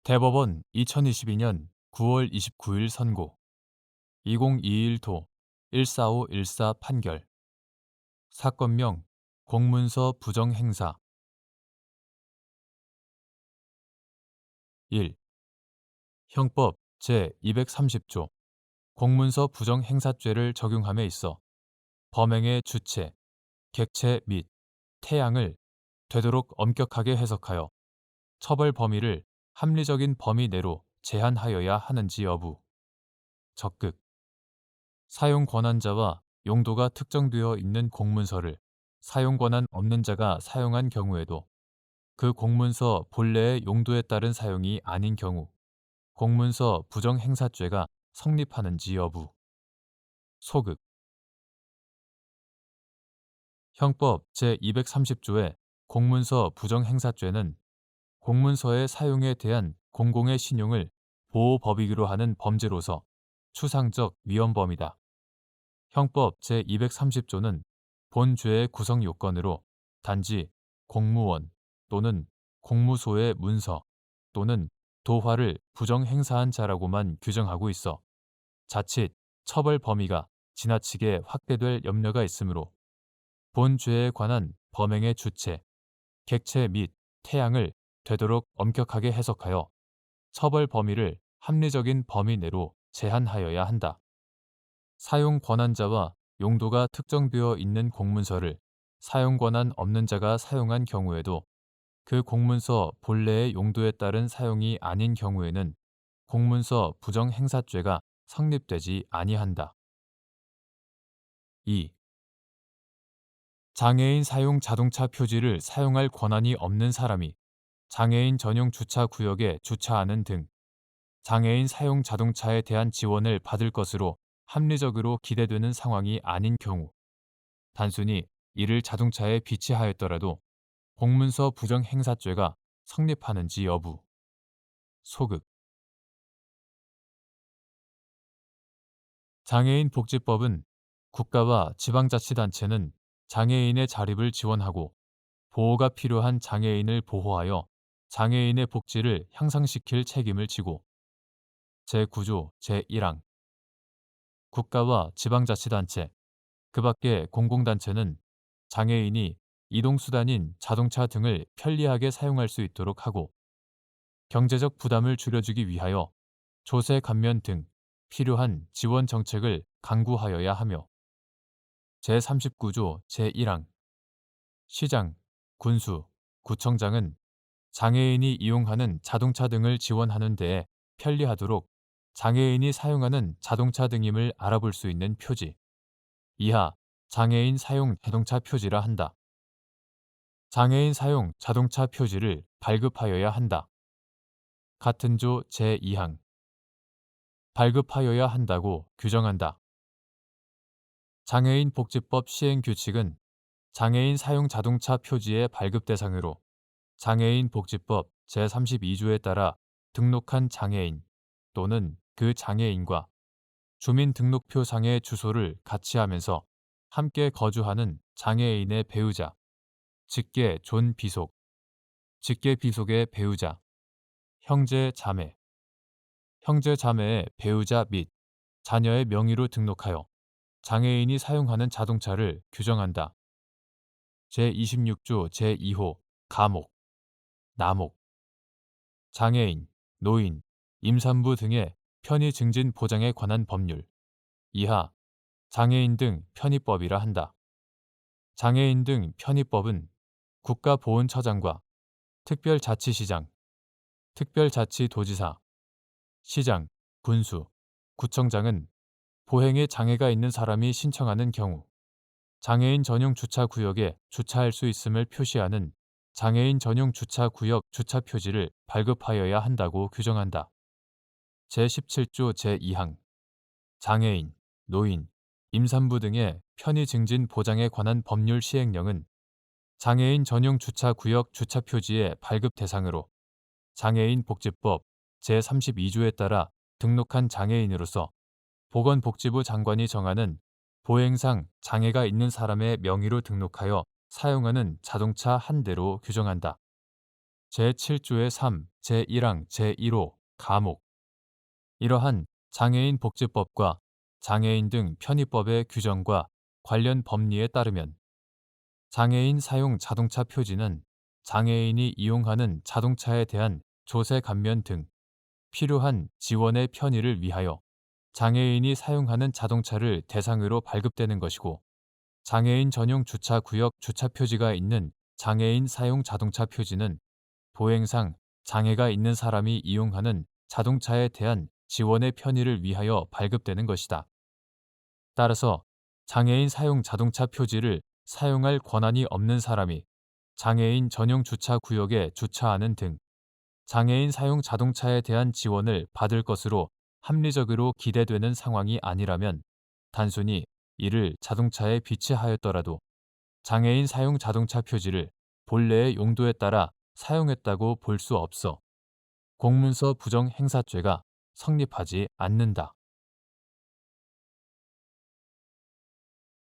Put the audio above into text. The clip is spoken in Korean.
대법원 2022년 9월 29일 선고 2021도 14514 판결 사건명 공문서 부정행사 1. 형법 제230조 공문서 부정행사죄를 적용함에 있어 범행의 주체, 객체 및 태양을 되도록 엄격하게 해석하여 처벌 범위를 합리적인 범위 내로 제한하여야 하는지 여부. 적극 사용 권한자와 용도가 특정되어 있는 공문서를 사용 권한 없는 자가 사용한 경우에도 그 공문서 본래의 용도에 따른 사용이 아닌 경우 공문서 부정행사죄가 성립하는지 여부. 소극 형법 제230조의 공문서 부정행사죄는 공문서의 사용에 대한 공공의 신용을 보호법이기로 하는 범죄로서 추상적 위헌범이다. 형법 제230조는 본 죄의 구성 요건으로 단지 공무원 또는 공무소의 문서 또는 도화를 부정행사한 자라고만 규정하고 있어 자칫 처벌 범위가 지나치게 확대될 염려가 있으므로 본 죄에 관한 범행의 주체, 객체 및 태양을 되도록 엄격하게 해석하여 처벌 범위를 합리적인 범위 내로 제한하여야 한다. 사용 권한자와 용도가 특정되어 있는 공문서를 사용 권한 없는 자가 사용한 경우에도 그 공문서 본래의 용도에 따른 사용이 아닌 경우에는 공문서 부정행사죄가 성립되지 아니한다. 2. 장애인 사용 자동차 표지를 사용할 권한이 없는 사람이 장애인 전용 주차 구역에 주차하는 등 장애인 사용 자동차에 대한 지원을 받을 것으로 합리적으로 기대되는 상황이 아닌 경우 단순히 이를 자동차에 비치하였더라도 공문서 부정행사죄가 성립하는지 여부. 소극 장애인 복지법은 국가와 지방자치단체는 장애인의 자립을 지원하고 보호가 필요한 장애인을 보호하여 장애인의 복지를 향상시킬 책임을 지고 제9조 제1항 국가와 지방자치단체, 그 밖의 공공단체는 장애인이 이동수단인 자동차 등을 편리하게 사용할 수 있도록 하고 경제적 부담을 줄여주기 위하여 조세 감면 등 필요한 지원 정책을 강구하여야 하며 제39조 제1항 시장, 군수, 구청장은 장애인이 이용하는 자동차 등을 지원하는 데에 편리하도록 장애인이 사용하는 자동차 등임을 알아볼 수 있는 표지, 이하 장애인 사용 자동차 표지라 한다. 장애인 사용 자동차 표지를 발급하여야 한다. 같은 조 제2항 발급하여야 한다고 규정한다. 장애인 복지법 시행 규칙은 장애인 사용 자동차 표지의 발급 대상으로 장애인 복지법 제32조에 따라 등록한 장애인 또는 그 장애인과 주민등록표상의 주소를 같이 하면서 함께 거주하는 장애인의 배우자, 직계 존비속, 직계 비속의 배우자, 형제 자매, 형제 자매의 배우자 및 자녀의 명의로 등록하여 장애인이 사용하는 자동차를 규정한다. 제26조 제2호 가목, 나목, 장애인, 노인, 임산부 등의 편의 증진 보장에 관한 법률, 이하 장애인 등 편의법이라 한다. 장애인 등 편의법은 국가보훈처장과 특별자치시장, 특별자치도지사, 시장, 군수, 구청장은 보행에 장애가 있는 사람이 신청하는 경우 장애인 전용 주차 구역에 주차할 수 있음을 표시하는 장애인 전용 주차 구역 주차 표지를 발급하여야 한다고 규정한다. 제17조 제2항 장애인, 노인, 임산부 등의 편의 증진 보장에 관한 법률 시행령은 장애인 전용 주차 구역 주차 표지의 발급 대상으로 장애인 복지법 제32조에 따라 등록한 장애인으로서 보건복지부 장관이 정하는 보행상 장애가 있는 사람의 명의로 등록하여 사용하는 자동차 한 대로 규정한다. 제7조의 3, 제1항 제1호 가목. 이러한 장애인 복지법과 장애인 등 편의법의 규정과 관련 법리에 따르면 장애인 사용 자동차 표지는 장애인이 이용하는 자동차에 대한 조세 감면 등 필요한 지원의 편의를 위하여 장애인이 사용하는 자동차를 대상으로 발급되는 것이고, 장애인 전용 주차 구역 주차 표지가 있는 장애인 사용 자동차 표지는 보행상 장애가 있는 사람이 이용하는 자동차에 대한 지원의 편의를 위하여 발급되는 것이다. 따라서 장애인 사용 자동차 표지를 사용할 권한이 없는 사람이 장애인 전용 주차 구역에 주차하는 등 장애인 사용 자동차에 대한 지원을 받을 것으로 합리적으로 기대되는 상황이 아니라면 단순히 이를 자동차에 비치하였더라도 장애인 사용 자동차 표지를 본래의 용도에 따라 사용했다고 볼 수 없어 공문서 부정 행사죄가 성립하지 않는다.